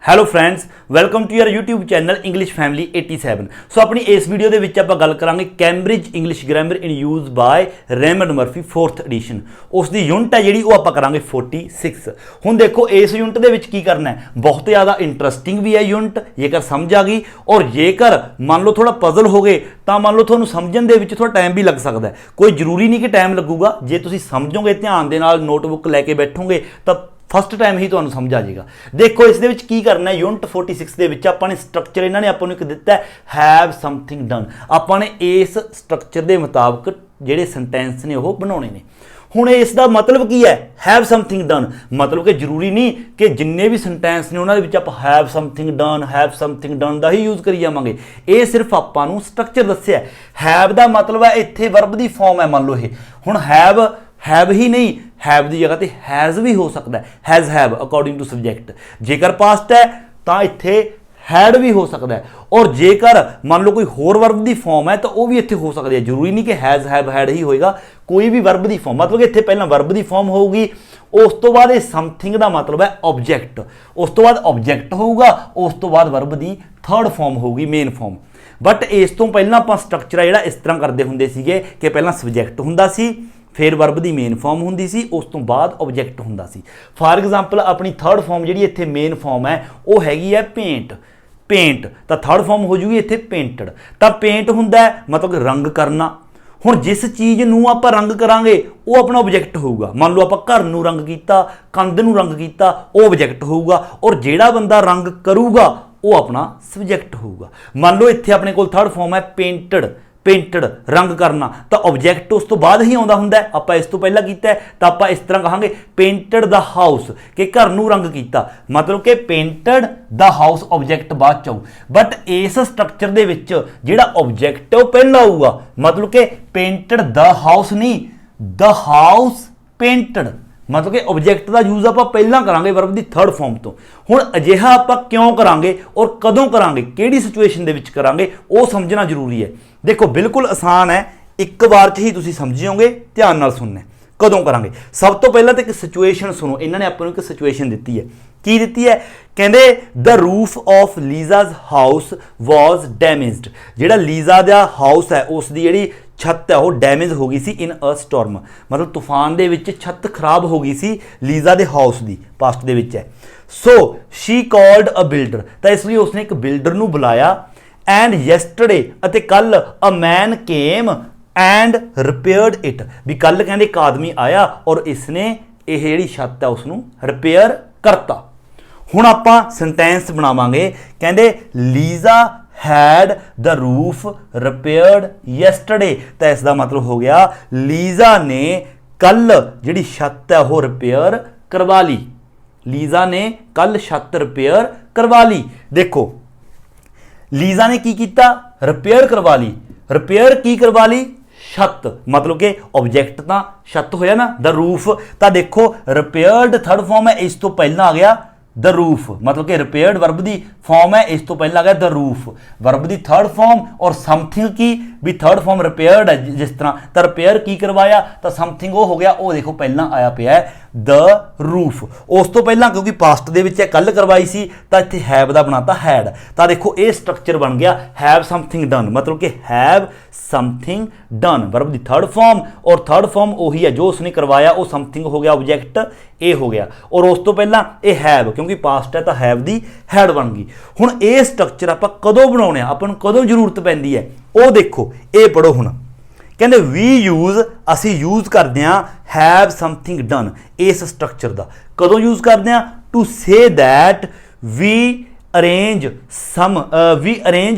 Hello friends, welcome to your YouTube channel English family 87। So ਆਪਣੀ ਇਸ video ਦੇ ਵਿੱਚ ਆਪਾਂ ਗੱਲ ਕਰਾਂਗੇ Cambridge English grammar in use by Raymond Murphy 4th edition. ਉਸ ਦੀ ਯੂਨਿਟ ਹੈ ਜਿਹੜੀ ਉਹ ਆਪਾਂ ਕਰਾਂਗੇ 46। ਹੁਣ ਦੇਖੋ ਇਸ ਯੂਨਿਟ ਦੇ ਵਿੱਚ ਕੀ ਕਰਨਾ ਹੈ, ਬਹੁਤ ਜ਼ਿਆਦਾ ਇੰਟਰਸਟਿੰਗ ਵੀ ਹੈ ਯੂਨਿਟ ਜੇਕਰ ਸਮਝ ਆ ਗਈ, ਔਰ ਜੇਕਰ ਮੰਨ ਲਓ ਥੋੜਾ ਪਜ਼ਲ ਹੋ ਗਏ ਤਾਂ ਮੰਨ ਲਓ ਤੁਹਾਨੂੰ ਸਮਝਣ ਦੇ ਵਿੱਚ ਥੋੜਾ ਟਾਈਮ ਵੀ ਲੱਗ ਸਕਦਾ ਹੈ। ਕੋਈ ਜ਼ਰੂਰੀ ਨਹੀਂ ਕਿ ਟਾਈਮ ਲੱਗੂਗਾ, ਜੇ ਤੁਸੀਂ ਸਮਝੋਗੇ ਧਿਆਨ ਦੇ ਨਾਲ ਨੋਟਬੁੱਕ ਲੈ ਕੇ ਬੈਠੋਗੇ ਤਾਂ फस्ट टाइम ही तुहानूं समझ आ जाएगा। देखो इस दे विच की करना है, यूनिट 46 दे विच आपां ने स्ट्रक्चर इन्हां ने आपां नूं एक दित्ता है हैव समथिंग डन। आपां ने इस स्ट्रक्चर के मुताबिक जिहड़े सेंटेंस ने वो बनाने ने। हुण इसका मतलब की है हैव समथिंग डन, मतलब कि जरूरी नहीं कि जिन्ने भी सेंटेंस ने उन्हां दे विच आपां हैव समथिंग डन दा ही यूज़ करी जावांगे। ये सिर्फ आपां नूं स्ट्रक्चर दस्सिआ। हैव दा मतलब है इत्थे वर्ब दी फॉर्म है, मान लो ये हुण हैव ही नहीं, हैव की जगह पर हैज़ भी हो सकता है, has have according to subject. जेकर पास्ट है तो इत्थे हैड भी हो सकता है, और जेकर मान लो कोई होर वर्ब की फॉर्म है तो वह भी इत्थे हो सकती है। जरूरी नहीं कि हैज़ हैव हैड ही होएगा, कोई भी वर्ब की फॉर्म, मतलब कि इत्थे पहला वर्ब की फॉर्म होगी, उस तो बाद समथिंग का मतलब है ऑब्जैक्ट, उस तो बाद ऑब्जैक्ट होगा, उस तो बाद वर्ब की थर्ड फॉर्म होगी मेन फॉर्म। बट इस तो पहला आप स्ट्रक्चर है इस तरह करते होंगे सीगे कि पहला सब्जैक्ट हुंदा सी, फिर वर्ब की मेन फॉर्म हुंदी सी, उस तो बाद ऑब्जैक्ट हुंदा सी। फॉर एग्जाम्पल अपनी थर्ड फॉर्म जी इत्थे मेन फॉर्म है वो हैगी है पेंट तो थर्ड फॉर्म हो जूगी इत्थे पेंटड। तो पेंट हुंदा है मतलब कि रंग करना। हुण जिस चीज़ नूं आपां रंग करांगे वो अपना ऑब्जैक्ट होऊगा। मान लो आपां घर नूं रंग कीता, कंध नूं रंग कीता, वो ऑब्जैक्ट होऊगा, और जिहड़ा बंदा रंग करूगा वो अपना सब्जैक्ट होऊगा। मान लो इत्थे अपने कोल थर्ड फॉर्म है पेंटड रंग करना, तो ऑब्जैक्ट उस तो बाद ही आउंदा हुंदा है। आपां इस तो पहला कीता है तो आपां इस तरह कहांगे पेंटड द हाउस कि घर नूं रंग कीता, मतलब कि पेंटड द हाउस ऑब्जैक्ट बाद च आऊ। बट इस स्ट्रक्चर दे विच जिहड़ा ऑब्जैक्ट है वो पहला आऊगा, मतलब कि पेंटड द हाउस नहीं, द हाउस पेंटड, मतलब कि ऑब्जैक्ट का यूज़ आप पहला करांगे वर्ब की थर्ड फॉर्म तो। हुण अजिहा आप क्यों करांगे और कदों करांगे, किहड़ी सिचुएशन दे विच करांगे, वो समझना जरूरी है। देखो बिल्कुल आसान है, एक बार च ही तुसीं समझ जाओगे, ध्यान नाल सुनना। कदों करांगे, सब तो पहला तो एक सिचुएशन सुनो। इन्होंने आपां एक सिचुएशन दी है, की दी है, कहते the roof of Lisa's house was damaged. जिहड़ा लीजा दा हाउस है उसकी जिहड़ी छत है वो डैमेज हो गई सी इन अ स्टॉर्म, मतलब तूफान दे विच छत खराब हो गई सी लीजा दे हाउस की, पास्ट दे विच है। So she called a builder, तो इसलिए उसने एक बिल्डर नूं बुलाया। एंड यस्टरडे अते कल a man came and repaired it, भी कल कहते एक आदमी आया और इसने ये जिहड़ी छत है उसनूं रिपेयर करता। हुण आपां सेंटेंस बनावांगे, कहते Lisa had the roof repaired yesterday, तो इसका मतलब हो गया लीजा ने कल जिहड़ी छत है वो रिपेयर करवा ली। लीजा ने कल छत रिपेयर करवा ली। देखो लीजा ने की कीता, रिपेयर करवा ली। रिपेयर की करवा ली, छत, मतलब कि ऑब्जैक्ट तो छत होया ना, द रूफ। तो देखो रिपेयर्ड थर्ड फॉर्म है, इस तो पहला आ गया द रूफ, मतलब कि रिपेयर्ड वर्ब की फॉर्म है, इस तो पहला आ गया द रूफ वर्ब की थर्ड फॉर्म, और समथिंग की भी थर्ड फॉर्म रिपेयर्ड है जिस तरह, तो रिपेयर की करवाया तो समथिंग वो हो गया, वो देखो पहला आया पिया है द रूफ। उस तो पहला क्योंकि पास्ट दे विच कल करवाई सी तो इत्थे हैव दा बनाता हैड, तो देखो ये स्ट्रक्चर बन गया हैव समथिंग डन, मतलब कि हैव समथिंग डन वर्ब की थर्ड फॉर्म, और थर्ड फॉर्म वही है जो उसने करवाया, वो समथिंग हो गया, ऑब्जैक्ट ए हो गया, और उस तो पहला ये हैव क्योंकि पास्ट है तो हैव दी हैड बन गई। हुण ये स्ट्रक्चर आप कदों बनाने, आपां नूं कदों जरूरत पैंदी है, वो देखो ये पढ़ो। हुण कहते वी यूज़ असी यूज़ करते हैं हैव समथिंग डन, इस स्ट्रक्चर का कदों यूज़ करते हैं, to say that we arrange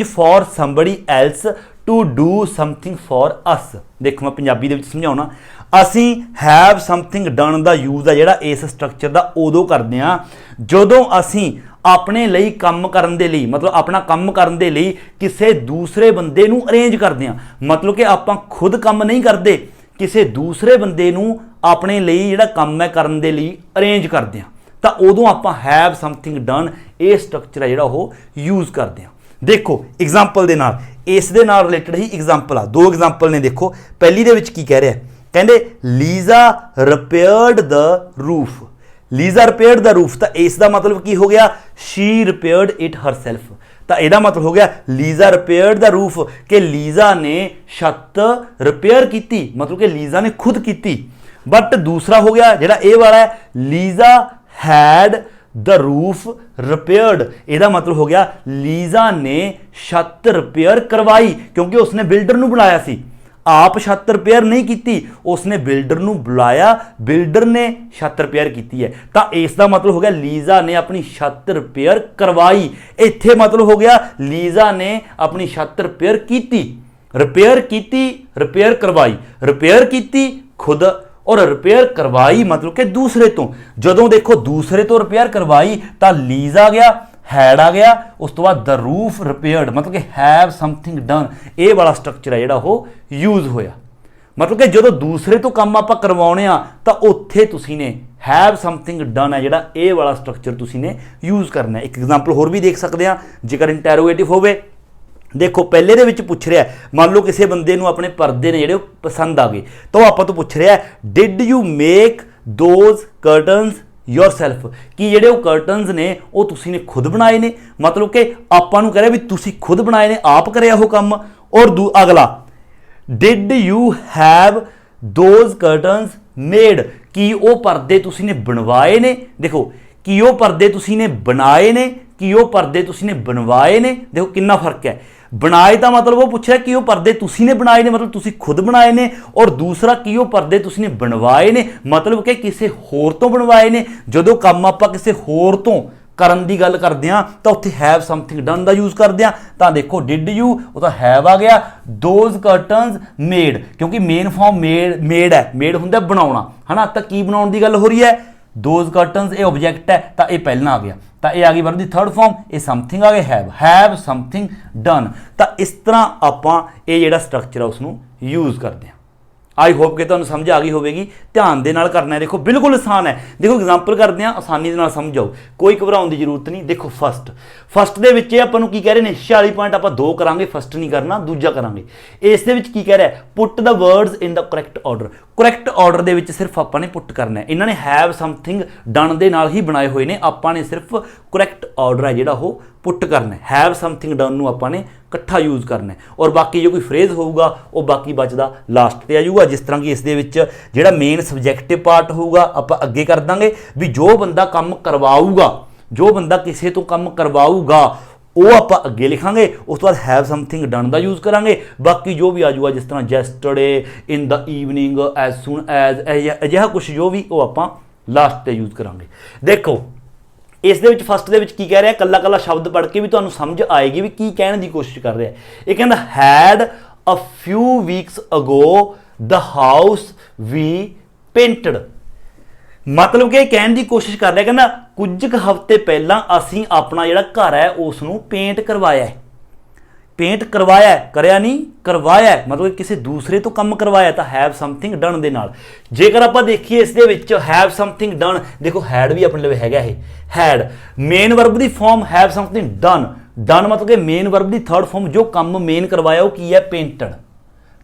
for somebody else to do something for us. देखो मैं पंजाबी दे विच समझाउणा, असी हैव समथिंग डन का यूज़ है जिहड़ा इस स्ट्रक्चर का उदों करते हैं जदों असी अपने लिए काम करन दे लई, मतलब अपना काम करन दे लई किसी दूसरे बंदे नूं अरेंज करते हैं, मतलब कि आपां खुद काम नहीं करते, किसी दूसरे बंदे नूं अपने लिए जिहड़ा काम है करन दे लई अरेंज करते हैं, तो उदों आपां हैव समथिंग डन ये स्ट्रक्चर है जिहड़ा वो यूज़ करते हैं। देखो एग्जाम्पल दे नाल ਇਸ ਦੇ ਨਾਲ ਰਿਲੇਟਡ ਹੀ ਐਗਜ਼ਾਮਪਲ ਆ, ਦੋ ਐਗਜ਼ਾਮਪਲ ਨੇ। ਦੇਖੋ ਪਹਿਲੀ ਦੇ ਵਿੱਚ ਕੀ ਕਹਿ ਰਿਹਾ, ਕਹਿੰਦੇ ਲੀਜ਼ਾ ਰਿਪੇਅਰਡ ਦ ਰੂਫ। ਲੀਜ਼ਾ ਰਿਪੇਅਰਡ ਦ ਰੂਫ, ਤਾਂ ਇਸ ਦਾ ਮਤਲਬ ਕੀ ਹੋ ਗਿਆ, ਸ਼ੀ ਰਿਪੇਅਰਡ ਇਟ ਹਰਸੈਲਫ। ਤਾਂ ਇਹਦਾ ਮਤਲਬ ਹੋ ਗਿਆ ਲੀਜ਼ਾ ਰਿਪੇਅਰਡ ਦਾ ਰੂਫ, ਕਿ ਲੀਜ਼ਾ ਨੇ ਛੱਤ ਰਿਪੇਅਰ ਕੀਤੀ, ਮਤਲਬ ਕਿ ਲੀਜ਼ਾ ਨੇ ਖੁਦ ਕੀਤੀ। ਬਟ ਦੂਸਰਾ ਹੋ ਗਿਆ ਜਿਹੜਾ ਇਹ ਵਾਲਾ ਹੈ, Lisa had the roof repaired, ਇਹਦਾ ਮਤਲਬ ਹੋ ਗਿਆ ਲੀਜ਼ਾ ਨੇ ਛੱਤ ਰਿਪੇਅਰ ਕਰਵਾਈ, ਕਿਉਂਕਿ ਉਸਨੇ ਬਿਲਡਰ ਨੂੰ ਬੁਲਾਇਆ ਸੀ, ਆਪ ਛੱਤ ਰਿਪੇਅਰ ਨਹੀਂ ਕੀਤੀ, ਉਸਨੇ ਬਿਲਡਰ ਨੂੰ ਬੁਲਾਇਆ, ਬਿਲਡਰ ਨੇ ਛੱਤ ਰਿਪੇਅਰ ਕੀਤੀ ਹੈ। ਤਾਂ ਇਸ ਦਾ ਮਤਲਬ ਹੋ ਗਿਆ ਲੀਜ਼ਾ ਨੇ ਆਪਣੀ ਛੱਤ ਰਿਪੇਅਰ ਕਰਵਾਈ। ਇੱਥੇ ਮਤਲਬ ਹੋ ਗਿਆ ਲੀਜ਼ਾ ਨੇ ਆਪਣੀ ਛੱਤ ਰਿਪੇਅਰ ਕੀਤੀ, ਰਿਪੇਅਰ ਕਰਵਾਈ, ਰਿਪੇਅਰ ਕੀਤੀ ਖੁਦ और रिपेयर करवाई मतलब कि दूसरे तो। जदों देखो दूसरे तो रिपेयर करवाई तो लीज आ गया, हैड आ गया, उस तो बाद द रूफ रिपेयर्ड मतलब कि हैव समथिंग डन, ये वाला स्ट्रक्चर है जिहड़ा वो यूज होया। मतलब कि जदों दूसरे तो काम आपां करवाउणे आ तां उत्थे तुसीं ने हैव समथिंग डन है जिहड़ा ये वाला स्ट्रक्चर तुसीं ने यूज करना है। एक एग्जाम्पल होर भी देख सकते हैं, जेकर इंटैरोगेटिव होवे। देखो पहले दे विच पुछ रहा है, मान लो किसी बंदे नूं अपने पर्दे ने जिहड़े पसंद आ गए, तो आपां तो पुछ रहा है did you make those curtains yourself, कि जिहड़े कर्टन्स ने वो तुसीं ने खुद बनाए ने, मतलब कि आपां नूं कह रहा भी तुसीं खुद बनाए ने, आप करिया वो काम। और अगला did you have those curtains made, कि वो पर्दे तुसीं ने बनवाए ने। देखो कि वो पर्दे तुसीं ने बनाए ने, कि वो पर्दे तुसीं ने बनवाए ने, देखो कितना फर्क है। बनाए का मतलब वो पूछ रहा है कि वो पर्दे तुसीं ने बनाए ने, मतलब तुसीं खुद बनाए ने, और दूसरा कि वो पर्दे तुसीं ने बनवाए ने मतलब कि किसी होर तो बनवाए ने। जदों काम आपां किसी होर तो करन दी गल करदे हां तां उत्थे हैव समथिंग डन दा यूज करदे हां। तां देखो डिड यू वो तां हैव आ गया, दोज कर्टन्स मेड, क्योंकि मेन फॉर्म मेड है, मेड हुंदा बनाउणा है ना, तां की बनाउण दी गल हो रही है, दोज कर्टन्स ये ऑब्जेक्ट है, तो ये पहला आ गया, तो ये आ गई वर्ब दी थर्ड फॉर्म, ये समथिंग आ गया हैव समथिंग डन। तो इस तरह आपां ये जिहड़ा स्ट्रक्चर है उसनूं यूज करते हैं। आई होप कि तुहानूं समझ आ गई होगी। ध्यान दे नाल करना है, देखो बिल्कुल आसान है। देखो एग्जाम्पल करते हैं, आसानी दे नाल समझ आओ, कोई घबराउण की जरूरत नहीं। देखो फस्ट दे विच आपां नूं की कह रहे हैं 46 पॉइंट आपां दो करांगे, फस्ट नहीं करना, दूजा करांगे। इस दे विच की कह रहा है put the words in the correct order, correct order दे विच सिर्फ आपां ने पुट करना है। इन्हां ने हैव समथिंग डन दे नाल ही बनाए हुए ने, आपां ने सिर्फ करैक्ट ऑर्डर है जिहड़ा वो पुट करना है। हैव समथिंग डन नूं आपां ने इकट्ठा यूज करना है, और बाकी जो कोई फ्रेज होगा वो बाकी बचदा लास्ट ते आ जाऊगा। जिस तरह कि इस दे विच जिहड़ा मेन सबजैक्टिव पार्ट होगा आपां अगे कर दांगे भी जो बंदा काम करवाऊगा, जो बंदा किसी तो काम करवाऊगा वो आपां अगे लिखांगे, उस तो बाद हैव समथिंग डन दा यूज करांगे। बाकी जो भी आ जाऊगा जिस तरह yesterday, in the evening, as soon as, अजिहा कुछ जो भी वो आपां लास्ट ते यूज करांगे। देखो इस दे विच फस्ट दे विच की कह रहा है, कल्ला कल्ला शब्द पढ़ के भी तुहानूं समझ आएगी भी की कहने की कोशिश कर रहा है। ये कहना had a few weeks ago the house we painted, मतलब कि कहने की कोशिश कर रहा है, कहना कुछ हफ्ते पहला असीं अपना जिहड़ा घर है उसनूं पेंट करवाया है। पेंट करवाया है, करया नहीं करवाया है, मतलब किसी दूसरे तो काम करवाया, तो हैव समथिंग डन दे नाल। जेकर आपां देखिए इस दे विच हैव समथिंग डन, देखो हैड भी अपने लवे हैगा है, had main verb the form have something done, done मतलब कि मेन वर्ब दी थर्ड फॉर्म, जो काम मेन करवाया वो की है पेंटड,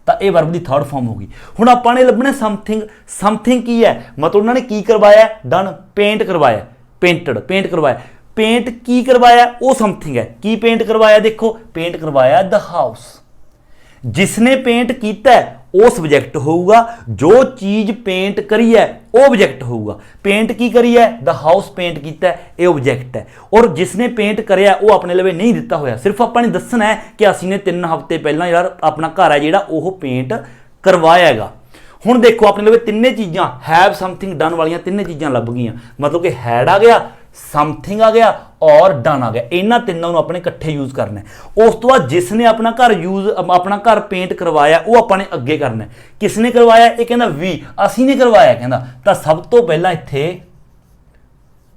तो ये वर्ब दी थर्ड फॉर्म होगी। हुण आपां ने लभना समथिंग, समथिंग की है मतलब उन्होंने की करवाया, डन पेंट करवाया, पेंटड पेंट करवाया, पेंट की करवाया वो समथिंग है, की पेंट करवाया, देखो पेंट करवाया द हाउस, जिसने पेंट किया वो सब्जैक्ट होगा, जो चीज पेंट करी है वो ऑब्जेक्ट होगा। पेंट की करी है द हाउस, पेंट किया ये ऑब्जेक्ट है, और जिसने पेंट कराया वो अपने लवे नहीं दिता होया, सिर्फ अपने दसना है कि असी ने 3 हफ्ते पहला यार अपना घर है जिहड़ा वो पेंट करवाया है। हुण देखो अपने लवे तिन्ने चीज़ां हैव समथिंग डन वालियां तिन्ने चीज़ां लभ गईयां, मतलब कि हैड आ गया, समथिंग आ गया और डन आ गया, इन्हां तिन्नों नूं अपने इकट्ठे यूज करना है। उस तो बाद जिसने अपना घर पेंट करवाया वो अपने अगे करना है। किसने करवाया, ये कहना वी, असी ने करवाया कहना, तो सब तो पहला इत्थे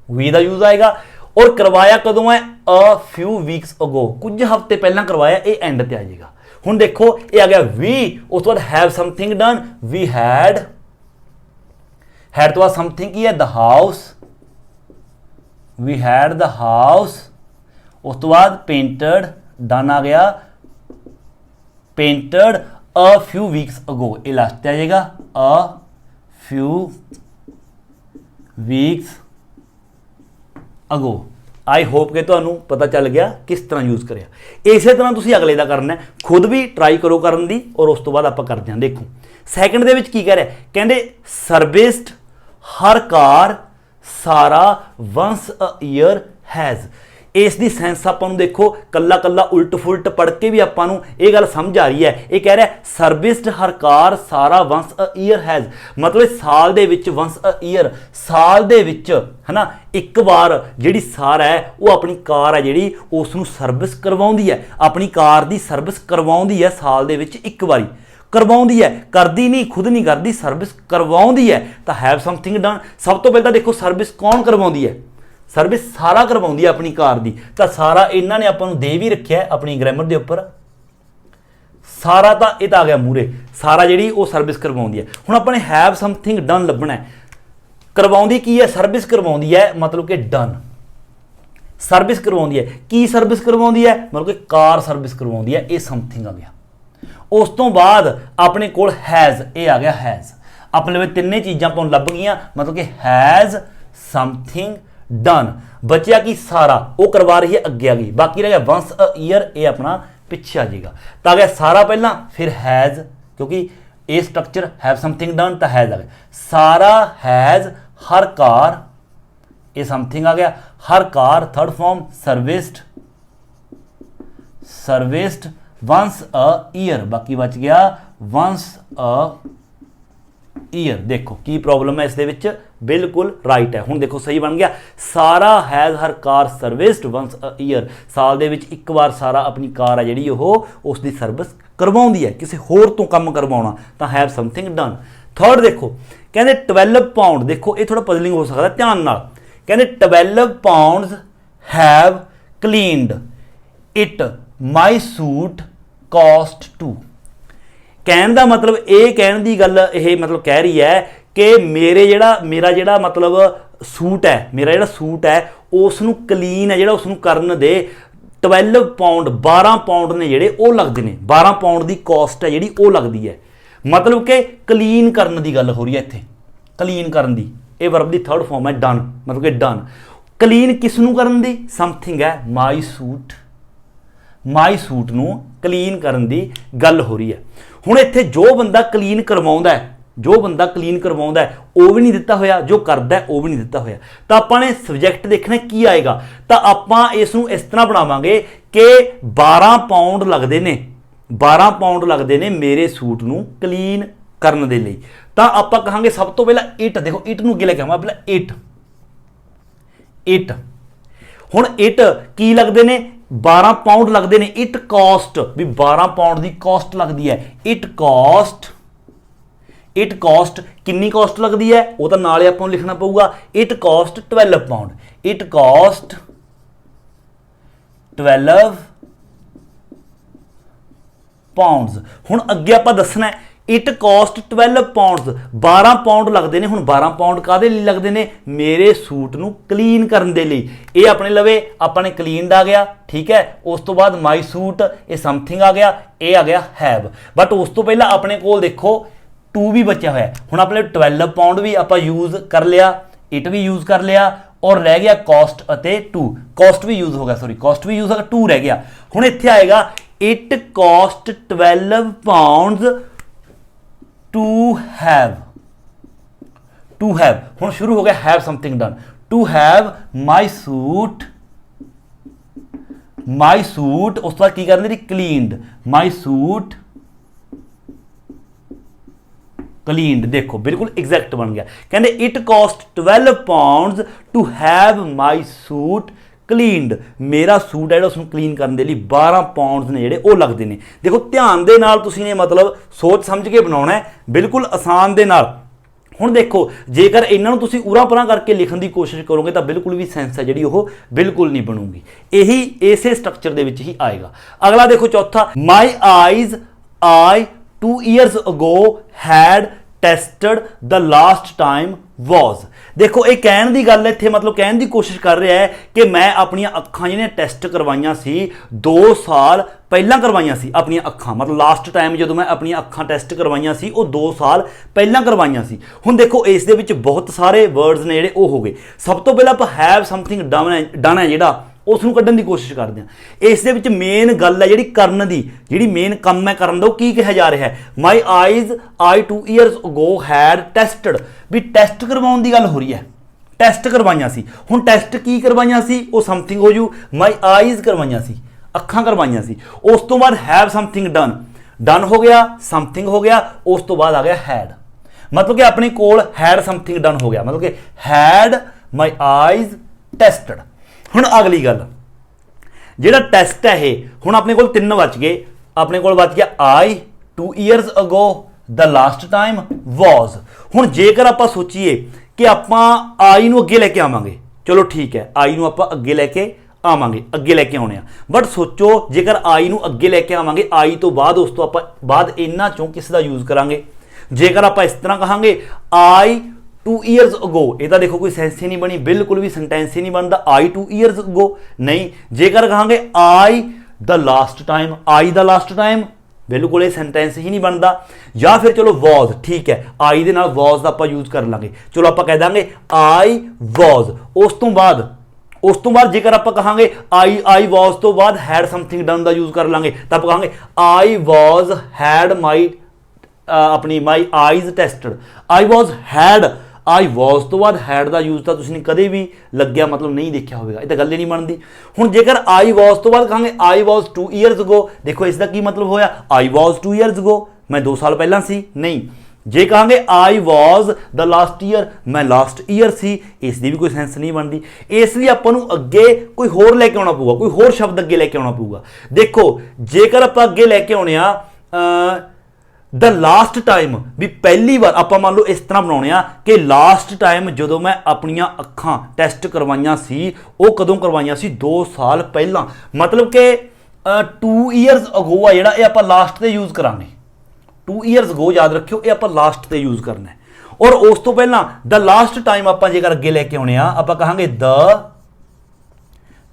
वी दा यूज आएगा। और करवाया कदों है, अ फ्यू वीक्स अगो, कुछ हफ्ते पहला करवाया, ये एंड ते आ जाएगा। हुण देखो ये आ गया वी, उस तो बाद have something done, we had तो बाद समथिंग की है the house, we had the house, उस तो बाद पेंटेड, डन आ गया painted a few weeks ago, ये लास्ट आ जाएगा a few weeks ago. I hope कि तुहानू पता चल गया किस तरह यूज़ करिया। इस तरह तुसीं अगले का करना है, खुद भी ट्राई करो करन दी और उस तो बाद आपां करदे हां। देखो सैकेंड दे विच की कह रहा है, कहंदे सर्विस्ड हर कार सारा वंस अ ईयर हैज़। इस दी सेंस आपां नूं देखो कल्ला कल्ला उल्ट फुलट पढ़ के भी आपां नूं ये गल समझ आ रही है। ये कह रहा है सर्विस्ड हर कार सारा वंस अ ईयर हैज़, मतलब साल दे विच वंस अ ईयर, साल दे विच है ना एक बार जिहड़ी सार है वो अपनी कार है जिहड़ी उस नूं सर्विस करवाउंदी है, अपनी कार दी सर्विस करवाउंदी है साल दे विच एक बारी करवाउंदी है, करदी नहीं खुद नहीं करदी, सर्विस करवाउंदी है। तो हैव समथिंग डन, सब तो पहले देखो सर्विस कौन करवाउंदी है, सर्विस सारा करवाउंदी है अपनी कार दी। तो सारा इन्होंने आपां नूं दे भी रखिया है अपनी ग्रामर के उपर, सारा तो ये आ गया मूहरे, सारा जिहड़ी वो सर्विस करवाउंदी है। हुण आपां ने हैव समथिंग डन लभना है, करवाउंदी की है, सर्विस करवाउंदी है, मतलब कि डन सर्विस करवाउंदी है। की सर्विस करवाउंदी है, मतलब कि कार सर्विस करवाउंदी है, ये समथिंग आ गया। उस तो बाद अपने कोल हैज़, ये आ गया हैज़, अपने तिन्ने चीज़ां आपां नूं लभ गईयां, मतलब कि हैज़ समथिंग डन। बचिया कि सारा वो करवा रही है, अगे आ गई, बाकी रह गया वंस अ ईयर, ये अपना पिछे आ जाएगा। तो आ गया सारा पहला, फिर हैज़, क्योंकि ये स्ट्रक्चर हैव समथिंग डन, तो हैज़ आ गया। सारा हैज़ हर कार, ये समथिंग आ गया, her car third form serviced, serviced once a year, बाकी बच गया वंस अ ईयर। देखो की प्रॉब्लम है इस दे विच, बिल्कुल राइट है। हुण देखो सही बन गया, सारा has her car serviced once a year, साल दे विच एक बार सारा अपनी कार है जिहड़ी ओह उसकी सर्विस करवाउंदी है, किसी होर तो काम करवाउणा, तो हैव समथिंग डन। थर्ड देखो कहंदे 12 पाउंड, देखो ये थोड़ा पजलिंग हो सकता है, ध्यान नाल। कहंदे 12 pounds have cleaned it my suit cost to. कहने का मतलब ये कहने की गल ये मतलब कह रही है कि मेरा जिहड़ा मतलब सूट है, मेरा जिहड़ा सूट है उसनूं क्लीन है जिहड़ा उसनूं करन दे 12 पाउंड 12 पाउंड ने जिहड़े वो लगदे ने, 12 पाउंड की कॉस्ट है जिहड़ी वो लगदी है। मतलब कि क्लीन करन की गल हो रही है इत्थे, क्लीन करन दी, ये वर्ब की थर्ड फॉर्म है डन, मतलब कि डन। क्लीन किसनूं करन दी, समथिंग है माई सूट, माई सूट नूं क्लीन करन दी गल हो रही है। हुण इत्थे जो बंदा क्लीन करवाउंदा है, जो बंदा क्लीन करवाउंदा है वो भी नहीं दिता होया, जो करदा है वो भी नहीं दिता होया। तो आपां ने सब्जैक्ट देखना की आएगा, तो आपां इसनूं इस तरह बनावांगे कि 12 पाउंड लगदे ने, 12 पाउंड लगदे ने मेरे सूट नूं क्लीन करन दे लई। तो आपां कहांगे सब तो पहला इट, देखो इट नूं अगे लेके आवां पहला इट, इट हुण इट की लगदे ने 12 पाउंड लगते हैं, इट कॉस्ट भी 12 पाउंड की कॉस्ट लगती है, इट कॉस्ट कितनी कॉस्ट लगती है वो तो नाले आपको लिखना पऊगा, it cost 12 pound, it cost 12 pounds. हुण अगे आपां दसना है इट कॉस्ट 12 पाउंड्स, 12 पाउंड लगते हैं। हुण 12 पाउंड काहदे लई लगते हैं, मेरे सूट नूं क्लीन करन दे लई। ये अपने लवे अपने क्लीनड आ गया, ठीक है। उस तो बाद माई सूट, ये समथिंग आ गया, ये आ गया हैव। बट उस तो पहला अपने कोल देखो टू भी बचा हुआ है। हुण अपने 12 पाउंड भी आपां यूज़ कर लिया, इट भी यूज़ कर लिया और रह गया कॉस्ट अते टू, कॉस्ट भी यूज़ हो गया, सॉरी कॉस्ट भी यूज़ हो गया, टू रह गया। हुण इत्थे आएगा it cost 12 pounds to have, to have. हुण शुरू हो गया have something done, to have my suit, my suit उस तो बाद की करनी क्लीनड, माई सूट क्लीनड। देखो बिल्कुल एग्जैक्ट बन गया। कहते it cost 12 pounds to have my suit cleaned, मेरा सूट है उसको क्लीन करने के लिए 12 पाउंड्स ने जिहड़े वो लगते हैं। देखो ध्यान दे नाल तुसीं ने मतलब सोच समझ के बनाना है, बिल्कुल आसान दे नाल। हुण देखो जेकर इन्हां नूं तुसीं उरा परां करके लिखण की कोशिश करोगे तो बिल्कुल भी सेंस है जिहड़ी वो बिल्कुल नहीं बनूगी। यही इसे स्ट्रक्चर दे विच ही आएगा। अगला देखो चौथा, my eyes I 2 years ago had tested the last time was. ਦੇਖੋ ਇਹ ਕਹਿਣ ਦੀ ਗੱਲ ਇੱਥੇ ਮਤਲਬ ਕਹਿਣ ਦੀ ਕੋਸ਼ਿਸ਼ ਕਰ ਰਿਹਾ ਹੈ ਕਿ ਮੈਂ ਆਪਣੀਆਂ ਅੱਖਾਂ ਜਿਹੜੀਆਂ ਟੈਸਟ ਕਰਵਾਈਆਂ ਸੀ 2 ਸਾਲ ਪਹਿਲਾਂ ਕਰਵਾਈਆਂ ਸੀ ਆਪਣੀਆਂ ਅੱਖਾਂ, ਮਤਲਬ ਲਾਸਟ ਟਾਈਮ ਜਦੋਂ ਮੈਂ ਆਪਣੀਆਂ ਅੱਖਾਂ ਟੈਸਟ ਕਰਵਾਈਆਂ ਸੀ ਉਹ 2 ਸਾਲ ਪਹਿਲਾਂ ਕਰਵਾਈਆਂ ਸੀ। ਹੁਣ ਦੇਖੋ ਇਸ ਦੇ ਵਿੱਚ ਬਹੁਤ ਸਾਰੇ ਵਰਡਸ ਨੇ ਜਿਹੜੇ ਉਹ ਹੋ ਗਏ। ਸਭ ਤੋਂ ਪਹਿਲਾਂ ਆਪਾਂ ਹੈਵ ਸਮਥਿੰਗ ਡਨ ਹੈ ਜਿਹੜਾ ਉਸ ਨੂੰ ਕੱਢਣ ਦੀ ਕੋਸ਼ਿਸ਼ ਕਰਦੇ ਹਾਂ। ਇਸ ਦੇ ਵਿੱਚ ਮੇਨ ਗੱਲ ਹੈ ਜਿਹੜੀ ਕਰਨ ਦੀ, ਜਿਹੜੀ ਮੇਨ ਕੰਮ ਹੈ ਕਰਨ ਦਾ, ਉਹ ਕੀ ਕਿਹਾ ਜਾ ਰਿਹਾ ਹੈ? My eyes I 2 years ago had tested, ਵੀ ਟੈਸਟ ਕਰਵਾਉਣ ਦੀ ਗੱਲ ਹੋ ਰਹੀ ਹੈ, ਟੈਸਟ ਕਰਵਾਈਆਂ ਸੀ। ਹੁਣ ਟੈਸਟ ਕੀ ਕਰਵਾਈਆਂ ਸੀ? ਉਹ ਸਮਥਿੰਗ ਹੋ ਜੂ, ਮਾਈ ਆਈਜ਼ ਕਰਵਾਈਆਂ ਸੀ, ਅੱਖਾਂ ਕਰਵਾਈਆਂ ਸੀ। ਉਸ ਤੋਂ ਬਾਅਦ ਹੈਵ ਸਮਥਿੰਗ ਡਨ, ਡਨ ਹੋ ਗਿਆ, ਸਮਥਿੰਗ ਹੋ ਗਿਆ, ਉਸ ਤੋਂ ਬਾਅਦ ਆ ਗਿਆ ਹੈਡ, ਮਤਲਬ ਕਿ ਆਪਣੇ ਕੋਲ ਹੈਡ ਸਮਥਿੰਗ ਡਨ ਹੋ ਗਿਆ, ਮਤਲਬ ਕਿ ਹੈਡ ਮਾਈ ਆਈਜ਼ ਟੈਸਟਡ। ਹੁਣ ਅਗਲੀ ਗੱਲ, ਜਿਹੜਾ ਟੈਸਟ ਹੈ ਇਹ ਹੁਣ ਆਪਣੇ ਕੋਲ 3 ਬਚ ਗਏ। ਆਪਣੇ ਕੋਲ ਬਚ ਗਿਆ I 2 years ago, the last time was। ਹੁਣ ਜੇਕਰ ਆਪਾਂ ਸੋਚੀਏ ਕਿ ਆਪਾਂ I ਨੂੰ ਅੱਗੇ ਲੈ ਕੇ ਆਵਾਂਗੇ, ਚਲੋ ਠੀਕ ਹੈ, I ਨੂੰ ਆਪਾਂ ਅੱਗੇ ਲੈ ਕੇ ਆਵਾਂਗੇ, ਅੱਗੇ ਲੈ ਕੇ ਆਉਣੇ ਆ। ਬਟ ਸੋਚੋ ਜੇਕਰ I ਨੂੰ ਅੱਗੇ ਲੈ ਕੇ ਆਵਾਂਗੇ, I ਤੋਂ ਬਾਅਦ ਉਸ ਤੋਂ ਆਪਾਂ ਬਾਅਦ ਇਹਨਾਂ ਚੋਂ ਕਿਸ ਦਾ ਯੂਜ਼ ਕਰਾਂਗੇ? ਜੇਕਰ ਆਪਾਂ ਇਸ ਤਰ੍ਹਾਂ ਕਹਾਂਗੇ I 2 years ago, ਇਹ ਤਾਂ ਦੇਖੋ ਕੋਈ ਸੈਂਸ ਹੀ ਨਹੀਂ ਬਣੀ, ਬਿਲਕੁਲ ਵੀ ਸੈਂਟੈਂਸ ਹੀ ਨਹੀਂ ਬਣਦਾ। I 2 years ago ਨਹੀਂ। ਜੇਕਰ ਕਹਾਂਗੇ I the last time, I the last time, ਬਿਲਕੁਲ ਇਹ ਸੈਂਟੈਂਸ ਹੀ ਨਹੀਂ ਬਣਦਾ। ਜਾਂ ਫਿਰ ਚਲੋ was, ਠੀਕ ਹੈ, I ਦੇ ਨਾਲ was ਦਾ ਆਪਾਂ ਯੂਜ਼ ਕਰ ਲਾਂਗੇ। ਚਲੋ ਆਪਾਂ ਕਹਿ ਦਾਂਗੇ I was। ਉਸ ਤੋਂ ਬਾਅਦ ਜੇਕਰ ਆਪਾਂ ਕਹਾਂਗੇ I was ਤੋਂ ਬਾਅਦ had something done the use ਕਰ ਲਾਂਗੇ, ਤਾਂ ਆਪਾਂ ਕਹਾਂਗੇ I was had my ਆਪਣੀ my eyes tested, I was ਤੋਂ ਬਾਅਦ had ਦਾ ਯੂਜ਼ ਤਾਂ ਤੁਸੀਂ ਨੇ ਕਦੇ ਵੀ ਲੱਗਿਆ ਮਤਲਬ ਨਹੀਂ ਦੇਖਿਆ ਹੋਵੇਗਾ, ਇਹ ਤਾਂ ਗੱਲ ਹੀ ਨਹੀਂ ਬਣਦੀ। ਹੁਣ ਜੇਕਰ I was ਤੋਂ ਬਾਅਦ ਕਹਾਂਗੇ I was 2 years ago, ਦੇਖੋ ਇਸ ਦਾ ਕੀ ਮਤਲਬ ਹੋਇਆ? I was 2 years ago, ਮੈਂ 2 ਸਾਲ ਪਹਿਲਾਂ ਸੀ, ਨਹੀਂ। ਜੇ ਕਹਾਂਗੇ I was the last year, ਮੈਂ ਲਾਸਟ ਈਅਰ ਸੀ, ਇਸ ਦੀ ਵੀ ਕੋਈ ਸੈਂਸ ਨਹੀਂ ਬਣਦੀ। ਇਸ ਲਈ ਆਪਾਂ ਨੂੰ ਅੱਗੇ ਕੋਈ ਹੋਰ ਲੈ ਕੇ ਆਉਣਾ ਪਊਗਾ, ਕੋਈ ਹੋਰ ਸ਼ਬਦ ਅੱਗੇ ਲੈ ਕੇ ਆਉਣਾ ਪਊਗਾ। ਦੇਖੋ ਜੇਕਰ ਆਪਾਂ ਅੱਗੇ ਲੈ ਕੇ ਆਉਣੇ ਆ ਦ ਲਾਸਟ ਟਾਈਮ, ਵੀ ਪਹਿਲੀ ਵਾਰ ਆਪਾਂ ਮੰਨ ਲਓ ਇਸ ਤਰ੍ਹਾਂ ਬਣਾਉਣੇ ਆ ਕਿ ਲਾਸਟ ਟਾਈਮ ਜਦੋਂ ਮੈਂ ਆਪਣੀਆਂ ਅੱਖਾਂ ਟੈਸਟ ਕਰਵਾਈਆਂ ਸੀ ਉਹ ਕਦੋਂ ਕਰਵਾਈਆਂ ਸੀ? 2 ਸਾਲ ਪਹਿਲਾਂ, ਮਤਲਬ ਕਿ 2 years ago ਆ ਜਿਹੜਾ, ਇਹ ਆਪਾਂ ਲਾਸਟ ਤੇ ਯੂਜ਼ ਕਰਾਂਗੇ। 2 years ago ਯਾਦ ਰੱਖਿਓ, ਇਹ ਆਪਾਂ ਲਾਸਟ ਤੇ ਯੂਜ਼ ਕਰਨਾ ਹੈ। ਔਰ ਉਸ ਤੋਂ ਪਹਿਲਾਂ ਦ ਲਾਸਟ ਟਾਈਮ ਆਪਾਂ ਜੇਕਰ ਅੱਗੇ ਲੈ ਕੇ ਆਉਣੇ ਆ, ਆਪਾਂ ਕਹਾਂਗੇ ਦ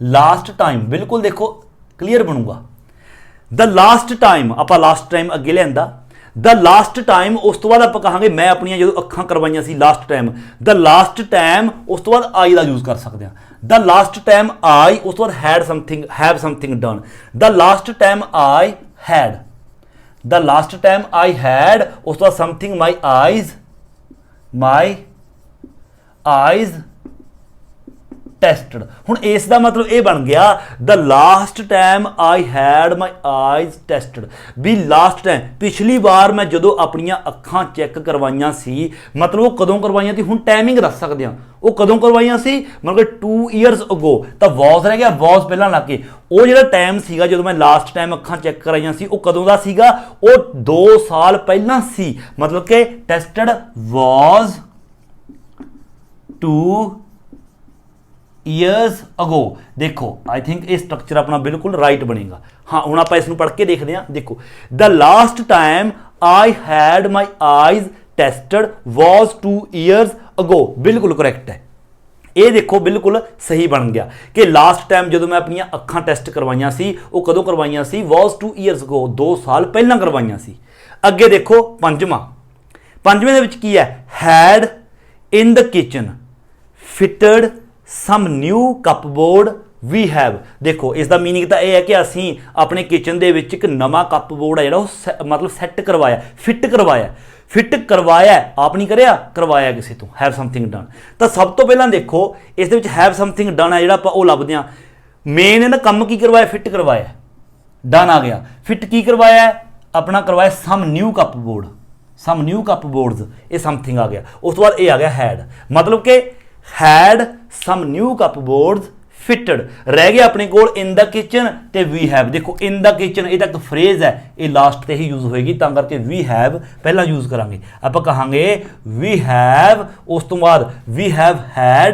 ਲਾਸਟ ਟਾਈਮ, ਬਿਲਕੁਲ ਦੇਖੋ ਕਲੀਅਰ ਬਣੂਗਾ। ਦ ਲਾਸਟ ਟਾਈਮ, ਆਪਾਂ ਲਾਸਟ ਟਾਈਮ ਅੱਗੇ ਲਿਆਂਦਾ, ਦ ਲਾਸਟ ਟਾਈਮ, ਉਸ ਤੋਂ ਬਾਅਦ ਆਪਾਂ ਕਹਾਂਗੇ ਮੈਂ ਆਪਣੀਆਂ ਜਦੋਂ ਅੱਖਾਂ ਕਰਵਾਈਆਂ ਸੀ last time, the last time, ਉਸ ਤੋਂ ਬਾਅਦ I ਦਾ ਯੂਜ਼ ਕਰ ਸਕਦੇ ਹਾਂ। ਦ ਲਾਸਟ ਟਾਈਮ I, ਉਸ ਤੋਂ ਬਾਅਦ have something done, the last time I had, the last time I had, ਉਸ ਤੋਂ ਬਾਅਦ ਸਮਥਿੰਗ ਮਾਈ ਆਈਜ਼ ਟੈਸਟਡ। ਹੁਣ ਇਸ ਦਾ ਮਤਲਬ ਇਹ ਬਣ ਗਿਆ the last time I had my eyes tested, ਵੀ ਲਾਸਟ ਟਾਈਮ ਪਿਛਲੀ ਵਾਰ ਮੈਂ ਜਦੋਂ ਆਪਣੀਆਂ ਅੱਖਾਂ ਚੈੱਕ ਕਰਵਾਈਆਂ ਸੀ, ਮਤਲਬ ਉਹ ਕਦੋਂ ਕਰਵਾਈਆਂ ਸੀ? ਹੁਣ ਟਾਈਮਿੰਗ ਦੱਸ ਸਕਦੇ ਹਾਂ ਉਹ ਕਦੋਂ ਕਰਵਾਈਆਂ ਸੀ, ਮਤਲਬ 2 years ago, ਤਾਂ was ਰਹਿ ਗਿਆ, was ਪਹਿਲਾਂ ਲਾ ਕੇ। ਉਹ ਜਿਹੜਾ ਟਾਈਮ ਸੀਗਾ ਜਦੋਂ ਮੈਂ ਲਾਸਟ ਟਾਈਮ ਅੱਖਾਂ ਚੈੱਕ ਕਰਾਈਆਂ ਸੀ ਉਹ ਕਦੋਂ ਦਾ ਸੀਗਾ? ਉਹ 2 ਸਾਲ ਪਹਿਲਾਂ ਸੀ, ਮਤਲਬ ਕਿ ਟੈਸਟਡ was 2 years ago। ਦੇਖੋ आई थिंक ਇਹ ਸਟਰਕਚਰ ਆਪਣਾ ਬਿਲਕੁਲ ਰਾਈਟ ਬਣੇਗਾ। ਹਾਂ ਹੁਣ ਆਪਾਂ ਇਸ ਨੂੰ ਪੜ੍ਹ ਕੇ ਦੇਖਦੇ ਹਾਂ। ਦੇਖੋ ਦ last time I had my eyes tested was 2 years ago, ਬਿਲਕੁਲ ਕਰੈਕਟ ਹੈ। ਇਹ ਦੇਖੋ ਬਿਲਕੁਲ ਸਹੀ ਬਣ ਗਿਆ ਕਿ ਲਾਸਟ ਟਾਈਮ ਜਦੋਂ ਮੈਂ ਆਪਣੀਆਂ ਅੱਖਾਂ ਟੈਸਟ ਕਰਵਾਈਆਂ ਸੀ ਉਹ ਕਦੋਂ ਕਰਵਾਈਆਂ ਸੀ? was 2 years ago, 2 ਸਾਲ ਪਹਿਲਾਂ ਕਰਵਾਈਆਂ ਸੀ। ਅੱਗੇ ਦੇਖੋ ਪੰਜਵੇਂ ਦੇ ਵਿੱਚ ਕੀ ਹੈ? had in the kitchen fitted some new cupboard we have। ਦੇਖੋ ਇਸ ਦਾ ਮੀਨਿੰਗ ਤਾਂ ਇਹ ਹੈ ਕਿ ਅਸੀਂ ਆਪਣੇ ਕਿਚਨ ਦੇ ਵਿੱਚ ਇੱਕ ਨਵਾਂ ਕੱਪਬੋਰਡ ਹੈ ਜਿਹੜਾ ਉਹ ਮਤਲਬ ਸੈੱਟ ਕਰਵਾਇਆ, ਫਿੱਟ ਕਰਵਾਇਆ, ਆਪ ਨਹੀਂ ਕਰਿਆ, ਕਰਵਾਇਆ ਕਿਸੇ ਤੋਂ। ਹੈਵ ਸਮਥਿੰਗ ਡਨ, ਤਾਂ ਸਭ ਤੋਂ ਪਹਿਲਾਂ ਦੇਖੋ ਇਸ ਦੇ ਵਿੱਚ ਹੈਵ ਸਮਥਿੰਗ ਡਨ ਹੈ ਜਿਹੜਾ ਆਪਾਂ ਉਹ ਲੱਭਦੇ ਹਾਂ। ਮੇਨ ਇਹਦਾ ਕੰਮ ਕੀ ਕਰਵਾਇਆ? ਫਿੱਟ ਕਰਵਾਇਆ, ਡਨ ਆ ਗਿਆ। ਫਿੱਟ ਕੀ ਕਰਵਾਇਆ? ਆਪਣਾ ਕਰਵਾਇਆ ਸਮ ਨਿਊ ਕੱਪਬੋਰਡਸ, ਇਹ ਸਮਥਿੰਗ ਆ ਗਿਆ। ਉਸ ਤੋਂ ਬਾਅਦ ਇਹ ਆ ਗਿਆ ਹੈਡ, ਮਤਲਬ ਕਿ had some new cupboards fitted। ਰਹਿ ਗਿਆ ਆਪਣੇ ਕੋਲ in the kitchen ਤੇ we have। ਦੇਖੋ in the kitchen ਇਹ ਤਾਂ ਇੱਕ ਫਰੇਜ਼ ਹੈ, ਇਹ ਲਾਸਟ ਤੇ ਹੀ ਯੂਜ਼ ਹੋਏਗੀ, ਤਾਂ ਕਰਕੇ we have ਪਹਿਲਾਂ ਯੂਜ਼ ਕਰਾਂਗੇ। ਆਪਾਂ ਕਹਾਂਗੇ we have, ਉਸ ਤੋਂ ਬਾਅਦ we have had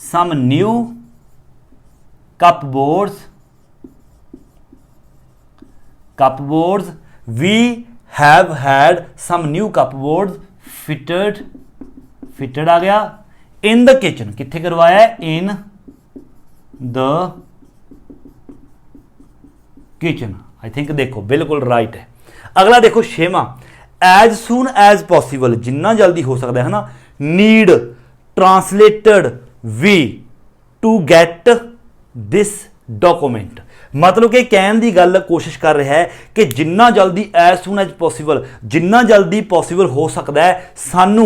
some new cupboards cupboards, we have had some new cupboards fitted आ गया, in the kitchen कित्थे करवाया है, in the kitchen। I think देखो बिल्कुल राइट है। अगला देखो छेवां, एज सून एज पॉसिबल, जिन्ना जल्दी हो सकता है ना, need translated we to get this document. मतलब कि कहने की गल कोशिश कर रहा है कि जिन्ना जल्दी एज सून एज पॉसिबल, जिन्ना जल्दी पॉसिबल हो सकता है सानू,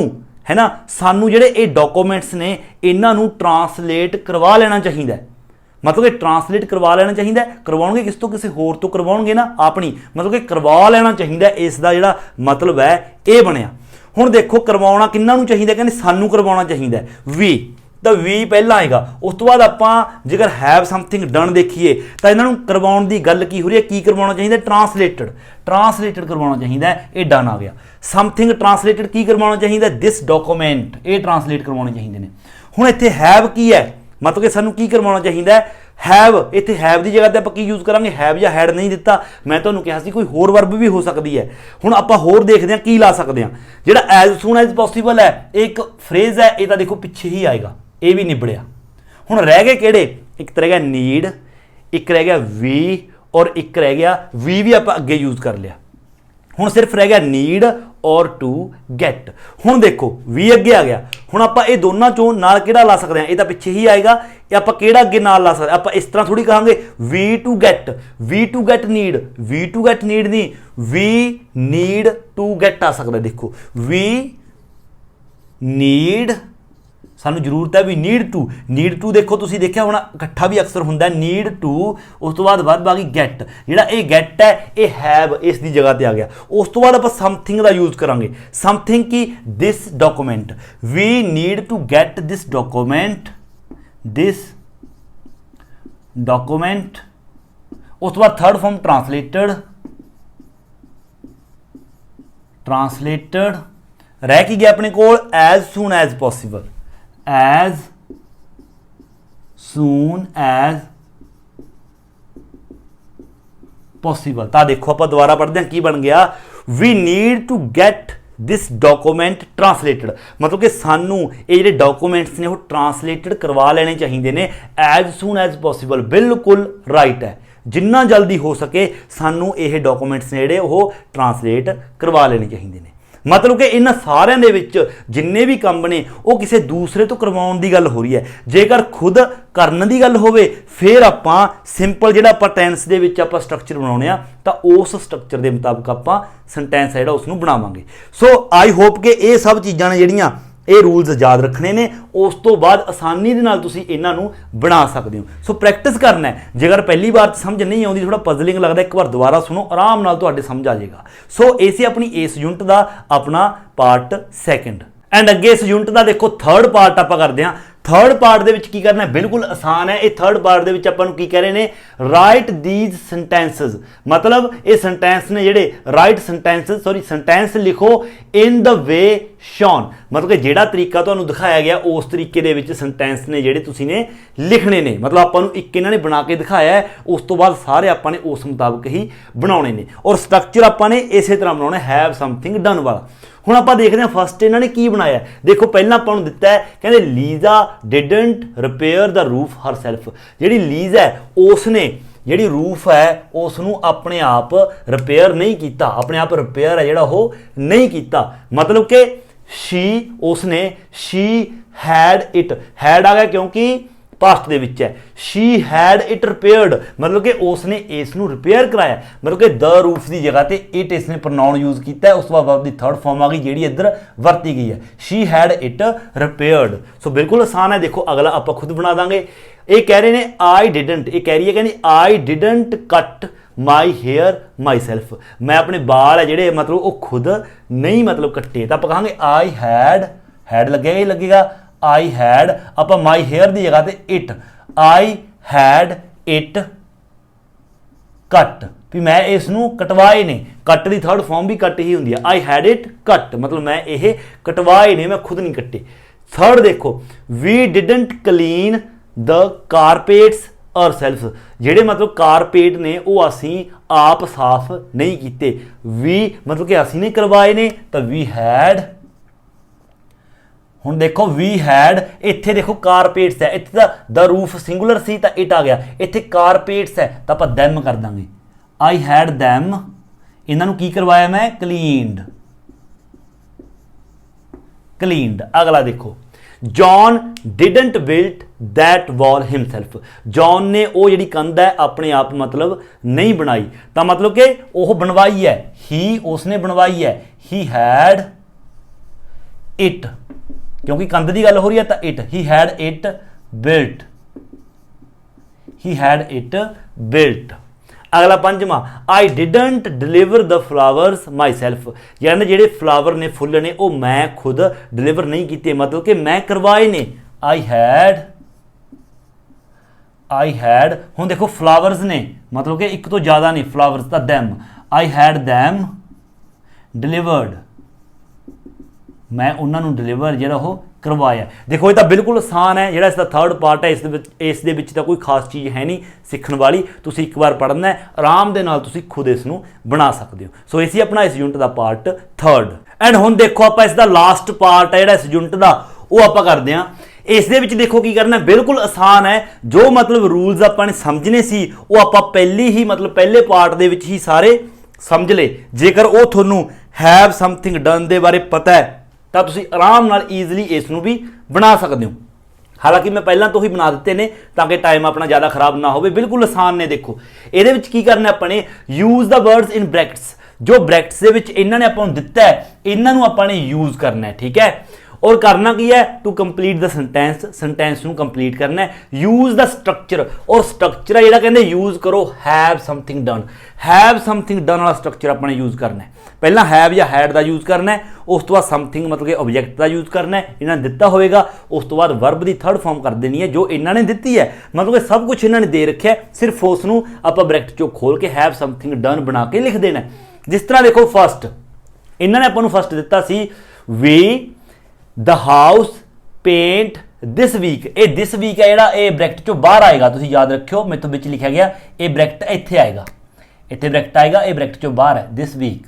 है ना, सानू जेडे ये डॉक्यूमेंट्स ने इन्हां नू ट्रांसलेट करवा लेना चाहिए। मतलब कि ट्रांसलेट करवा लेना चाहिए, करवाओगे किस तो, किसी होर तो करवाओगे ना, अपनी, मतलब कि करवा लेना चाहिए। इसका जिहड़ा मतलब है ये बनया। हुण देखो करवाउणा किन्हां नूं चाहिए, कहंदे सानू करवाउणा चाहिए, वी, तो वी पहला आएगा। उस तो बाद आपां जेकर हैव समथिंग डन देखिए तो इन्हां नूं करवाउण दी गल की हो रही है, की करवाउणा चाहिए, ट्रांसलेटेड करवाउणा चाहिए, ये डन आ गया। समथिंग ट्रांसलेटेड की करवाउणा चाहिए, दिस डॉक्यूमेंट, ये ट्रांसलेट करवाउणे चाहिए ने। हुण इत्थे हैव की है, मतलब कि सानू की करवाउणा चाहिए, हैव, इत्थे हैव की जगह पर आपां की यूज़ करांगे, हैव या हैड नहीं दिता, मैं तुहानूं कहा सी कोई होर वर्ब भी हो सकती है। हुण आपां होर देखदे हां की ला सकते हैं, जिहड़ा एज सून एज पॉसिबल है, एक फ्रेज है, ये तो देखो पिछे ही आएगा, ये भी निबड़िया। हुण रह गए किहड़े, एक तो रह गया नीड, एक रह गया वी, और एक रह गया वी भी आपां अगे यूज़ कर लिया। हुण सिर्फ रह गया नीड और टू गैट। हुण देखो वी अगे आ गया, हुण आपां ये दोनों चों नाल किहड़ा ला सकते हैं, ये तो पिछे ही आएगा, ये आपां किहड़ा अगे नाल ला सकते, आपां इस तरह थोड़ी कहांगे we to get need, we to get need नहीं, वी नीड टू गैट आ सकता है। देखो वी नीड, सानू जरूरत है, भी नीड टू देखो तुसीं देखिया होना इकट्ठा भी अक्सर हुंदा है, नीड टू, उस तो बाद बाकी गैट, जिहड़ा ये गैट है ये हैव इस दी जगह ते आ गया। उस तो बाद आपां समथिंग दा यूज़ करांगे, समथिंग की this document, we need to get this document, उस तो बाद थर्ड फॉर्म ट्रांसलेटेड रह की गया अपने कोल as soon as possible, as soon as possible. तो देखो आप दोबारा पढ़ते हैं की बन गया, we need to get this document translated, मतलब कि सानू ये जो डॉक्यूमेंट्स ने वो ट्रांसलेटेड करवा लेने चाहिए ने एज सून एज पॉसिबल। बिल्कुल राइट है, जिन्ना जल्दी हो सके सानू ये डॉक्यूमेंट्स ने जेडे वो ट्रांसलेट करवा लेने चाहिए ने। मतलब कि इन्हां सारिਆਂ ਦੇ ਵਿੱਚ जिन्ने भी काम ने वो किसी दूसरे तो करवाउण दी गल हो रही है। जेकर खुद करन दी गल होवे फिर आपां सिंपल जिहड़ा आपां टेंस दे विच आपां स्ट्रक्चर बनाउने आ तां उस स्ट्रक्चर दे मुताबिक आपां सेंटेंस जिहड़ा उसनूं बनावांगे। सो आई होप कि ये सब चीज़ां ने जिहड़ियां ये रूल्स याद रखने ने, उस तो बाद आसानी दे नाल तुसीं इन्हां नूं बना सकते हो। सो प्रैक्टिस करना है, जेकर पहली बार समझ नहीं आउंदी, थोड़ा पजलिंग लगता, एक बार दोबारा सुनो, आराम नाल तुहाडे समझ आ जाएगा। सो इसे अपनी इस यूनिट का अपना पार्ट सैकेंड एंड अगे इस यूनिट का देखो थर्ड पार्ट आप करते हैं। थर्ड पार्ट दे विच की करना है, बिल्कुल आसान है। ये थर्ड पार्ट दे विच आपां नूं की कह रहे हैं, राइट दीज सेंटेंसेस, मतलब ये सेंटेंस ने जेडे राइट सेंटेंसेस, सॉरी सेंटेंस लिखो इन द वे शॉन, मतलब कि जेड़ा तरीका तुहानूं दिखाया गया उस तरीके दे विच सेंटेंस ने जेडे तुसीं ने लिखने ने, मतलब आपां नूं एक इन्हां ने बना के दिखाया है, उस तो बाद सारे आपां ने उस मुताबिक ही बनाउणे ने और स्ट्रक्चर आपां ने इसे तरह बनाउणा हैव समथिंग डन वाला। हुण आपां देखदे हां फस्ट इन्हां ने की बनाया। देखो पहला आपां नूं दित्ता है, कहंदे Liza didn't repair the roof herself. जिहड़ी लीज है उसने जिहड़ी रूफ है उसनूं अपने आप रिपेयर नहीं कीता, अपने आप रिपेयर है जिहड़ा वो नहीं कीता। मतलब कि उसने शी हैड इट, हैड आ गया क्योंकि पास्ट दे विच है, शी हैड इट रिपेयर्ड, मतलब कि उसने इसनूं रिपेयर कराया, मतलब कि द रूफ की जगह पर इट इसने प्रोनाउन यूज़ किया, उस बाद वर्ब की थर्ड फॉर्म आ गई जिहड़ी इधर वरती गई है, शी हैड इट रिपेयर्ड। सो बिल्कुल आसान है। देखो अगला आप खुद बना देंगे। ये कह रहे हैं आई डिडंट, ये कह रही है कहनी I didn't cut my hair myself, मैं अपने बाल है जेडे मतलब वो खुद नहीं मतलब कट्टे, तो आप कहेंगे आई हैड लगेगा, ही लगेगा आई हैड, आप माई हेयर की जगह पे it, I had it cut, भी मैं इसनूं कटवाए ने, कट की थर्ड फॉर्म भी कट ही होंगी है, आई हैड इट कट, मतलब मैं ये कटवाए ने, मैं खुद नहीं कट्टे। थर्ड देखो we didn't clean the carpets ourself, ਜਿਹੜੇ ਮਤਲਬ ਕਾਰਪੇਟ ਨੇ ਉਹ ਅਸੀਂ ਆਪ ਸਾਫ਼ ਨਹੀਂ ਕੀਤੇ। ਵੀ ਮਤਲਬ ਕਿ ਅਸੀਂ ਨੇ ਕਰਵਾਏ ਨੇ ਤਾਂ ਵੀ ਹੈਡ। ਹੁਣ ਦੇਖੋ ਵੀ हैड, ਇੱਥੇ ਦੇਖੋ ਕਾਰਪੇਟਸ ਹੈ, ਇੱਥੇ ਤਾਂ ਦ ਰੂਫ ਸਿੰਗੂਲਰ ਸੀ ਤਾਂ ਇਟ ਆ ਗਿਆ, ਇੱਥੇ ਕਾਰਪੇਟਸ ਹੈ ਤਾਂ ਆਪਾਂ ਦੈਮ ਕਰ ਦਾਂਗੇ। ਆਈ हैड ਦੈਮ, ਇਹਨਾਂ ਨੂੰ ਕੀ ਕਰਵਾਇਆ ਮੈਂ, ਕਲੀਨਡ। ਅਗਲਾ ਦੇਖੋ, John didn't built that wall himself, John ने वो जी कंध है अपने आप मतलब नहीं बनाई, तो मतलब कि वह बनवाई है, ही उसने बनवाई है, ही हैड इट, क्योंकि कंध की गल हो रही है तो it, he had it built, he had it built. अगला पंजवा, I didn't deliver the flowers myself, यानी जेडे फ्लावर ने फुੱਲ ने वो मैं खुद डिलीवर नहीं किए, मतलब कि मैं करवाए ने। आई हैड हुण देखो फ्लावर्स ने मतलब कि एक तो ज़्यादा नहीं, फ्लावर्स तो them, I had them delivered, मैं उन्होंने डिलीवर जो हो करवाया। देखो ये तो बिल्कुल आसान है, जो इसका थर्ड पार्ट है इस दे विच तां कोई खास चीज़ है नहीं सीखण वाली, तुसीं एक बार पढ़ना है आराम दे नाल तुसीं खुद इसनूं बना सकते हो। सो इसी अपना इस यूनिट का पार्ट थर्ड। एंड हुण देखो आपां इसका लास्ट पार्ट है जिहड़ा इस यूनिट का वो आपां करदे हां। इस दे विच देखो की करना, बिल्कुल आसान है, जो मतलब रूल्स आपां ने समझने सी वो आपां पहले ही मतलब पहले पार्ट दे विच ही सारे समझ ले। जेकर वो तुहानूं हैव समथिंग डन दे बारे पता है तो तुसीं आराम नाल ईजिली इसनूं भी बना सकते हो। हालांकि मैं पहला तो ही बना दिते ने ताकि टाइम अपना ज़्यादा खराब ना हो, बिल्कुल आसान ने। देखो ये की करना अपने, use the words in brackets, जो ब्रैकेट्स दे विच इन्हां ने आपां नूं दिता है इन्हां नूं आपां ने यूज़ करना है, ठीक है। और करना की है, टू कंप्लीट द सेंटेंस नूं कंप्लीट करना है। यूज़ द स्ट्रक्चर, और स्ट्रक्चर है जिहड़ा कहंदे यूज़ करो have something done, have something done वाला स्ट्रक्चर अपने यूज़ करना है। पहला हैव या हैड का यूज़ करना है, उस तो बाद समथिंग मतलब कि ऑब्जेक्ट का यूज़ करना है, इन्होंने दिता होएगा, उस तो बाद वर्ब की थर्ड फॉर्म कर देनी है जो इन्होंने दिती है, मतलब कि सब कुछ इन्होंने दे रखा है, सिर्फ उसनूं आपां ब्रैकेट चों खोल के हैव समथिंग डन बना के लिख देना है। जिस तरह देखो फस्ट इन्होंने आपां नूं फस्ट दिता सी, we the house paint this week, ये दिस वीक है जिहड़ा ये ब्रैकेट चों बाहर आएगा, तुसीं याद रखियो मेरे तो विच लिखा गया, ये ब्रैकेट इत्थे आएगा, इत्थे ब्रैकेट आएगा, ये ब्रैकेट चों बाहर है दिस वीक।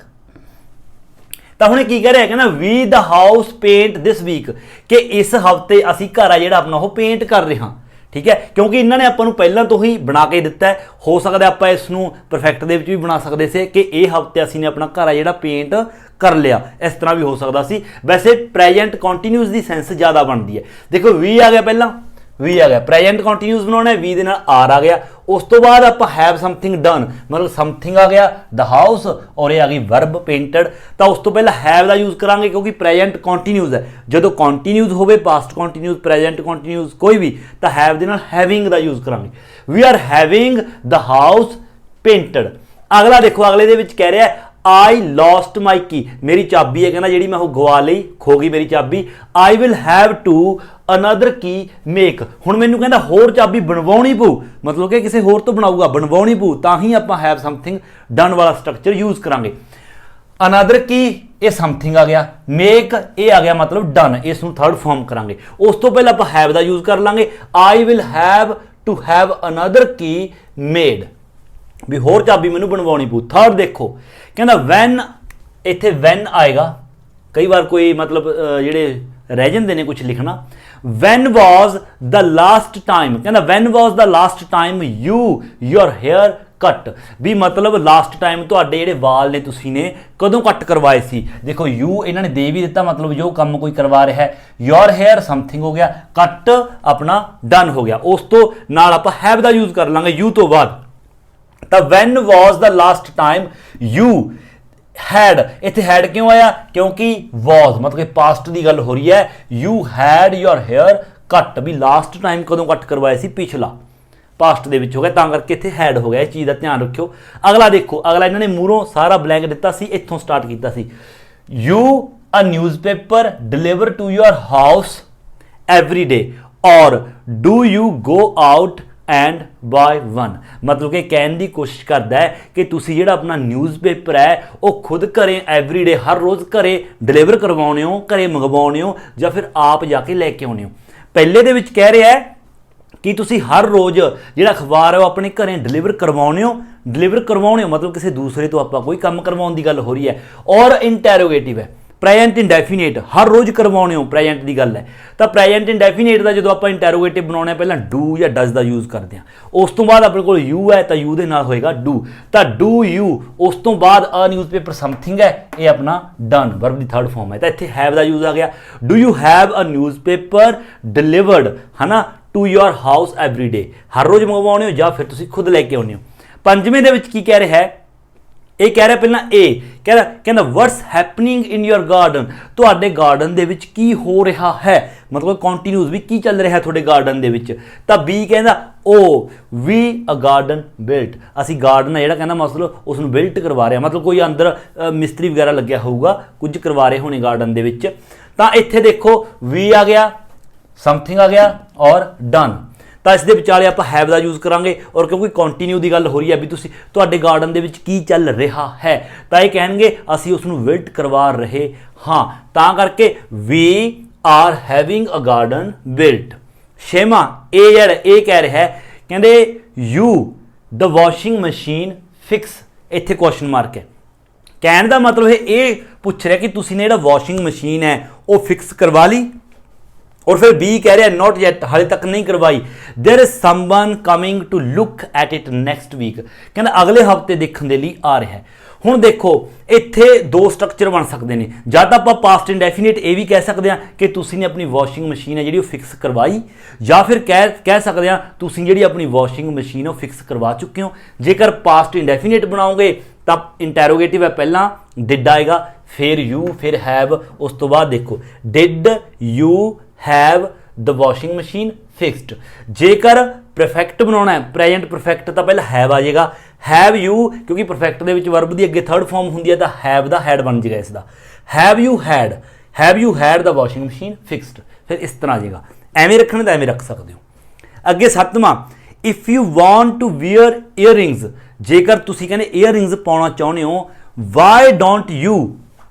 तो हुणे की कह रहा है कि ना, we the house paint this week, कि इस हफ्ते असी घर आ जिहड़ा अपना वो पेंट कर रहे हाँ, ठीक है, क्योंकि इन्होंने आपां नूं पहलां तो ही बना के दिता है। हो सकता है आपां इसनूं परफेक्ट दे विच भी बना सकते थे कि ये हफ्ते असी ने अपना घर आ जिहड़ा पेंट कर लिया, इस तरह भी हो सकता सी। वैसे प्रेजेंट कॉन्टीन्यूस की सेंस ज़्यादा बनती है। देखो वी आ गया, पहला वी आ गया, प्रेजेंट कॉन्टीन्यूस बनाना है, वी दे नाल आर आ गया, उस तो बाद आप हैव समथिंग डन मतलब समथिंग आ गया, द हाउस, और ये आ गई वर्ब पेंटेड। तो उस तो पहला हैव का यूज़ करांगे क्योंकि प्रेजेंट कॉन्टीन्यूस है, जो कॉन्टीन्यूस हो पास्ट कॉन्टीन्यूस प्रेजेंट कॉन्टीन्यूस कोई भी, तो हैव दे नाल हैविंग का यूज़ करांगे। We are having the house painted. अगला देखो, अगले दे विच कह रहा है, आई लॉस्ट माई की, मेरी चाबी है कहना जी मैं गवा ली, खो गई मेरी चाबी। I will have to another key make, हुण मैनूं कहंदा होर चाबी बनवाउणी पऊ, मतलब कि किसी होर तो बनाऊगा, बनवाउणी पऊ, तां ही आपां हैव समथिंग डन वाला स्ट्रक्चर यूज़ करांगे। अनदर की ये समथिंग आ गया, मेक ये आ गया मतलब डन, इसनूं थर्ड फॉर्म करांगे। उस तो पहले आपां हैव दा यूज़ कर लांगे, I will have to have another key made, भी होर चाबी मैनूं बनवाउणी पऊ। थर्ड देखो कहना वैन, इत्थे वैन आएगा, कई बार कोई मतलब जिहड़े रह जांदे ने कुछ लिखना। When was the last time, कहना when was the last time you your hair cut, भी मतलब लास्ट टाइम तुहाडे जिहड़े वाल ने तुसीं ने कदों कट करवाए सी। देखो यू इन्होंने दे भी दिता, मतलब जो काम कोई करवा रहा है, योर हेयर समथिंग हो गया, कट अपना डन हो गया, उस तो नाल आपां हैव दा यूज़ कर लांगे यू तो बाद। तो van was the last time you had, इत्थे हैड क्यों आया, क्योंकि वॉज मतलब कि पास्ट की गल हो रही है। You had your hair cut, भी लास्ट टाइम कदों कट करवाया सी, पिछला पास्ट दे विच हो गया, तां करके इत्थे हैड हो गया, इस चीज़ का ध्यान रखियो। अगला देखो, अगला इन्होंने मूरों सारा ब्लैंक दिता सी, इत्थों स्टार्ट कीता सी, you a newspaper deliver to your house every day, और do you go out and buy one, मतलब कि कहने की कोशिश करता है कि तुसी जिहड़ा अपना न्यूज़पेपर है वो खुद घरें एवरी डे हर रोज़ घरें डिलीवर करवाने हो, घरें मंगवाने हो, या फिर आप जाके लैके आने हो। पहले दे विच कह रहा है कि तुसी हर रोज़ जिहड़ा अखबार है वो अपने घरें डिलीवर करवाउने हो मतलब किसी दूसरे तो आपां कोई काम करवाउण दी गल हो रही है। और इंटैरोगेटिव है प्रेजेंट इंडेफिनेट, हर रोज़ करवाउने हो प्रेजेंट की गल है। तो प्रेजेंट इंडेफिनेट का जो आप इंटैरोगेटिव बनाने पहला डू या डज का यूज़ करते हैं, उस तो बाद अपने को यू है तो यू के नाल होएगा डू, तो डू यू, उस तो बाद अ न्यूज़पेपर समथिंग है, ये अपना डन वर्ब की थर्ड फॉर्म है। तो इत्थे हैव का यूज़ आ गया। Do you have a newspaper delivered है ना to your house every day, हर रोज़ मंगवाने हो या फिर तुसी खुद लैके आने हो। पंजवें दे विच की कह रहा है, ये कह रहा पहला ए कहना what's happening in your garden, तुहाडे गार्डन दे विच की हो रहा है, मतलब कॉन्टीन्यूस भी की चल रहा है थोड़े गार्डन दे विच। तो बी कहना ओ वी अ गार्डन बिल्ट, असी गार्डन है जिहड़ा कहना मतलब उसनूं बिल्ट करवा रहे हैं, मतलब कोई अंदर मिस्त्री वगैरह लग्या होऊगा, कुछ करवा रहे होने गार्डन दे विच। तां इत्थे देखो वी आ गया, समथिंग आ गया और डन। तो इस विचाले आप हैव का यूज़ करांगे, और क्योंकि कॉन्टीन्यू की गल हो रही है भी तुसी तुहाडे गार्डन दे विच की चल रहा है, तो ये कहेंगे असी उसनूं विल्ट करवा रहे हाँ, तां करके we are having a garden built. छेवां ए जेड़ा ए कह रहा है, कहंदे you the washing machine fix, इत्थे क्वेश्चन मार्क है। कहने का मतलब है ये पूछ रहा कि तुसी ने जिहड़ा वॉशिंग मशीन है वो फिक्स करवा ली। और फिर बी कह रहा है नॉट येट, हाले तक नहीं करवाई। There is someone coming to look at it next week, कहना अगले हफ्ते देखने के लिए आ रहा है। हुण देखो इत्थे दो स्ट्रक्चर बन सकते हैं, या तो आप पास्ट इंडेफिनिट ये भी कह सकते हैं कि तुसी ने अपनी वॉशिंग मशीन है जी फिक्स करवाई, या फिर कह सकते हैं तुसी जी अपनी वॉशिंग मशीन है फिक्स करवा चुके हो। जेकर पास्ट इंडेफिनिट बनाओगे तब इंटैरोगेटिव है, पहला डिड आएगा, फिर यू, फिर हैव, उस तो बाद देखो did you have the washing machine fixed. जेकर परफेक्ट बनाना है प्रेजेंट परफेक्ट तो पहले हैव आ जाएगा, हैव यू क्योंकि परफेक्ट दे विच वर्ब दी अगे थर्ड फॉर्म होंदी है तो हैव दा हैड बन जाएगा इसका, have you had the washing machine fixed, फिर इस तरह आ जाएगा। एवें रखने तो एवें रख सकते हो। अगे सतवां if you want to wear earrings, जेकर तुसी कहने ईयररिंग्स पाना चाहते हो, वाई डोंट यू,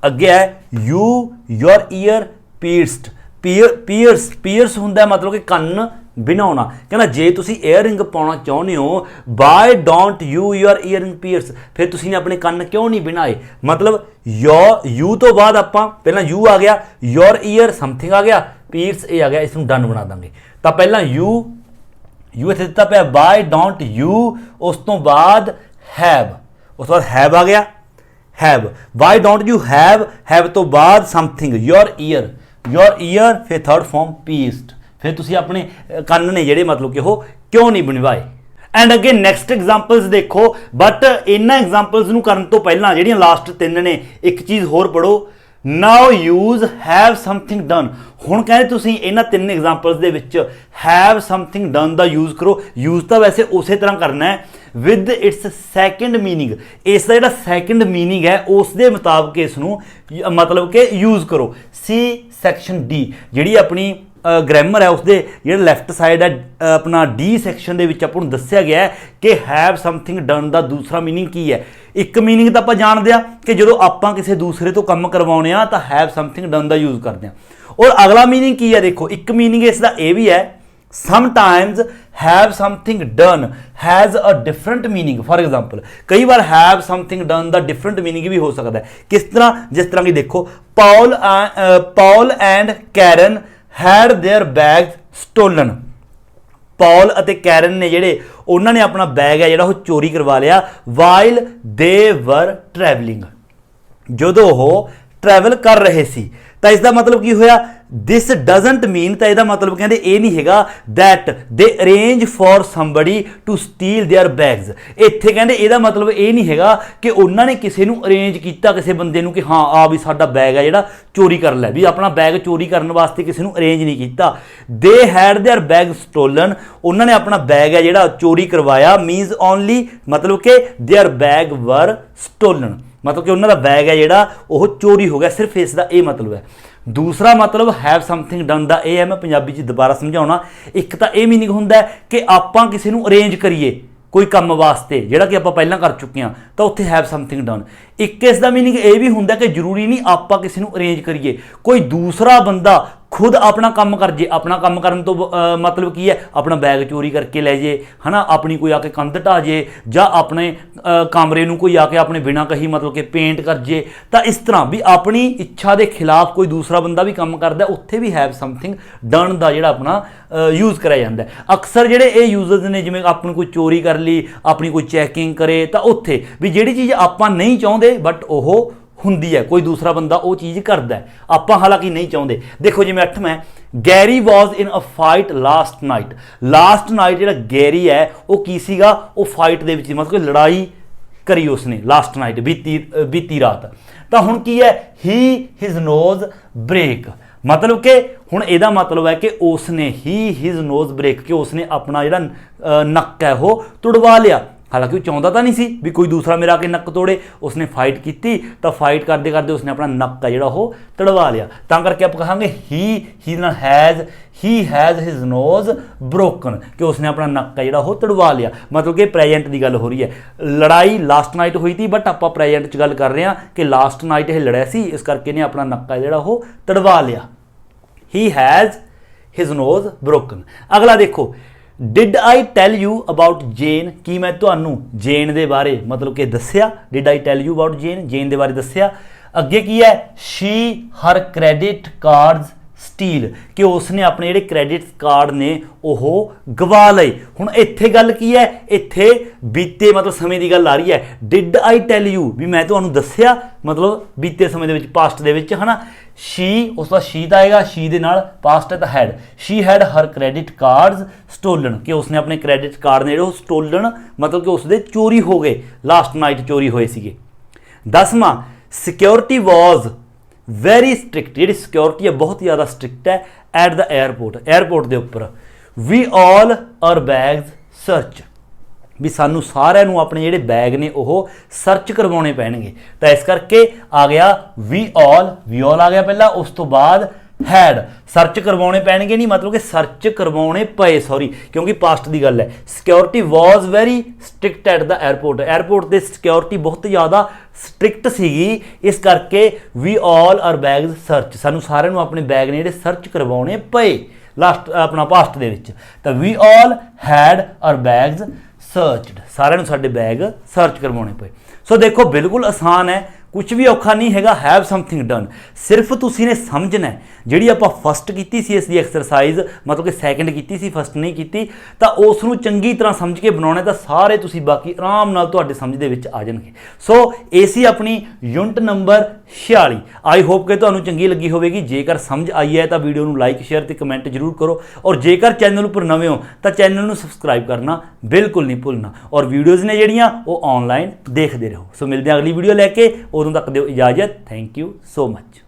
अगे है यू योर ईयर पीयर्स्ड, पीयर्स हुंदा मतलब कि कन्न बिनाउणा, कहना जे तुसी ईयररिंग पाना चाहते हो why don't you your earring pierce, फिर तुसी ने अपने कन्न क्यों नहीं बिनाए, मतलब यू तो बाद आपां पहला यू आ गया, योर ईयर समथिंग आ गया, पीयर्स ए आ गया, इसनूं डन बना देंगे। तो पहला यू इत्थे दिता पिया वाई डोंट यू, उस तो बाद हैव, उस तो बाद हैव आ गया, have Y don't you have तो बाद समथिंग योर ईयर, फिर थर्ड फॉर्म पीयर्स्ड, फिर तुसी अपने कन्न ने जेड़े मतलब कि वो क्यों नहीं बनवाए। एंड अगे नैक्सट एग्जाम्पल्स देखो, बट इन्हां एग्जाम्पल्स नूं करन तो पहला जिहड़ियां लास्ट तीन ने एक चीज़ होर पढ़ो, now use have something done. हुण कहते तुसी इन्हां तीन examples they which have something done दा यूज़ करो। यूज़ तो वैसे उस तरह करना है विद इट्स सैकेंड मीनिंग, इसका जिहड़ा सैकेंड मीनिंग है उस दे मुताबिक इसनूं मतलब कि यूज़ करो। सी सैक्शन डी जिहड़ी अपनी ग्रामर है उसके जो लैफ्ट साइड है अपना डी सैक्शन के आपको दसिया गया है कि हैव समथिंग डन का दूसरा मीनिंग की है। एक मीनिंग तो आप जानते हैं कि जो आप किसी दूसरे तो काम करवाने तो हैव समथिंग डन का यूज़ करते हैं, और अगला मीनिंग की है देखो, एक मीनिंग इसका यह भी है sometimes have something done has a different meaning. For example कई बार हैव समथिंग डन का डिफरेंट मीनिंग भी हो सकता है। किस तरह, जिस तरह की देखो Paul and Karen had their bag stolen, Paul अते कैरन ने जेडे उन्होंने अपना बैग है जेड़ा वो चोरी करवा लिया वाइल दे वर ट्रैवलिंग, जदों वो ट्रैवल कर रहे सी। तो इसका मतलब की होया दिस डजंट मीन, तो यह मतलब कहते ये नहीं है that they arrange for somebody to steal their bags. इत्थे कहते यदा मतलब ये नहीं है कि उन्होंने किसी को अरेंज किया किसी बंदे को कि हाँ आ भी साडा बैग है जिहड़ा चोरी कर लै, भी अपना बैग चोरी करने वास्ते किसी को अरेंज नहीं किया। They had their bag stolen, उन्होंने अपना बैग है जिहड़ा चोरी करवाया, मीनस ओनली मतलब कि देयर बैग वर स्टोलन, मतलब कि उन्होंने बैग है जिहड़ा वो चोरी हो गया, सिर्फ इसका ये मतलब है। दूसरा मतलब हैव समथिंग डन का यह है, मैं पंजाबी च दोबारा समझाउणा, एक तो यह मीनिंग होंदा है कि आपां किसी को अरेंज करिए कोई काम वास्ते जिहड़ा कि आपां पहलां कर चुके हैं तो उत्थे हैव समथिंग डन। एक इसका मीनिंग यह भी होंदा कि जरूरी नहीं आपां किसी को अरेंज करिए, कोई दूसरा बंदा खुद अपना काम कर जे, अपना काम करन तो मतलब की है अपना बैग चोरी करके लै जे, है ना, अपनी कोई आके कंध ढा जे, ਜਾਂ अपने कमरे ਨੂੰ कोई आके अपने बिना कही मतलब कि पेंट कर जे। तो इस तरह भी अपनी इच्छा के खिलाफ कोई दूसरा बंदा भी काम करता, उत्थे भी हैव समथिंग डन का जोड़ा अपना यूज़ कराया जाता है। अक्सर जोड़े ये यूजर्स ने जिमें अपनी कोई चोरी कर ली, अपनी कोई चैकिंग करे, तो उत्थे भी जिहड़ी चीज़ आपां नहीं चाहते बट वो ਹੁੰਦੀ है, कोई दूसरा बंदा वो चीज़ करता है, आप हालांकि नहीं चाहते। देखो जिमें 8वां, Gary was in a fight last night. Last night जो गैरी है वो की सीगा, वो फाइट दे विच मतलब लड़ाई करी उसने लास्ट नाइट बीती रात। तो हुण की है, ही हिज नोज ब्रेक, मतलब कि हुण इहदा मतलब है कि उसने ही हिज नोज ब्रेक कि उसने अपना जिहड़ा नक है वो तुड़वा लिया। हालांकि वो चाहता तो नहीं सी भी कोई दूसरा मेरा आके नक तोड़े, उसने फाइट की, तो फाइट करते करते उसने अपना नक है जो तड़वा लिया। तो करके आप कहांगे he has his nose broken, कि उसने अपना नक है जो तड़वा लिया, मतलब कि प्रेजेंट की गल हो रही है। लड़ाई लास्ट नाइट हुई थी बट आप प्रेजेंट च गल कर रहे हैं कि लास्ट नाइट ये लड़िया सी, इस करके ने अपना नक है जो तड़वा लिया। He has his nose broken. अगला देखो, did I tell you about Jane, कि मैं तुहानू जेन दे बारे मतलब कि दस्या, did I tell you about Jane, Jane दे बारे दस्या। अगे की है, she her credit cards steal, कि उसने अपने जिहड़े क्रेडिट कार्ड ने वो गवा लए। हुण इत्थे गल की है, इत्थे बीते मतलब समय की गल आ रही है। डिड आई टैल यू भी मैं तुहानू दस्या, मतलब बीते समय दे विच, पास्ट दे विच, है ना। शी उसका शी तो आएगा, शी दे नाल पास्ट है तो had, she had her credit cards stolen, कि उसने अपने क्रेडिट कार्ड ने जो स्टोलन मतलब कि उसके चोरी हो गए, लास्ट नाइट चोरी होए सीगे। 10वां, सिक्योरिटी वॉज वेरी स्ट्रिक्ट, जी सिक्योरिटी है बहुत ज़्यादा स्ट्रिक्ट है एट द एयरपोर्ट, एयरपोर्ट के उपर। We all our bags search, भी सानू सारिਆਂ ਨੂੰ अपने ਜਿਹੜੇ बैग ने वो सर्च करवाने पैणगे। तो इस करके आ गया वी ऑल आ गया पहला, उस तो बाद हैड सर्च करवाने पैणगे, नहीं मतलब कि सर्च करवाने पे, सॉरी क्योंकि पास्ट की गल है। Security was very strict at the airport, airport की सिक्योरिटी बहुत ज़्यादा स्ट्रिक्ट सीगी, इस करके we all our bags search, सानू सारिਆਂ ਨੂੰ अपने बैग ने सर्च करवाने पे लास्ट अपना पास्ट दे विच। तो we all had our bags searched, सारे साडे बैग सर्च करवाने पे। सो देखो बिल्कुल आसान है, कुछ भी औखा नहीं हैगा, हैव समथिंग डन। सिर्फ तुसी ने समझना है, जिहड़ी आपां फस्ट कीती सी इसदी एक्सरसाइज मतलब कि सैकेंड कीती सी, फस्ट नहीं कीती, तो उसनूं चंगी तरह समझ के बनाउणा, तो सारे तुसी बाकी आराम नाल तुहाडे समझ दे विच आ जाणगे। सो ये सी अपनी यूनिट नंबर 46। आई होप कि तुहानूं चंगी लगी होवेगी। जेकर समझ आई है तो वीडियो नूं लाइक शेयर ते कमेंट जरूर करो, और जेकर चैनल पर नवे हो तो चैनल नूं सबसक्राइब करना बिल्कुल नहीं भुलना, और वीडियोज़ ने जिहड़ियां वो ऑनलाइन देखते रहो। सो मिलते हैं अगली वीडियो लैके, उदों तक दिओ इजाजत। Thank you so much.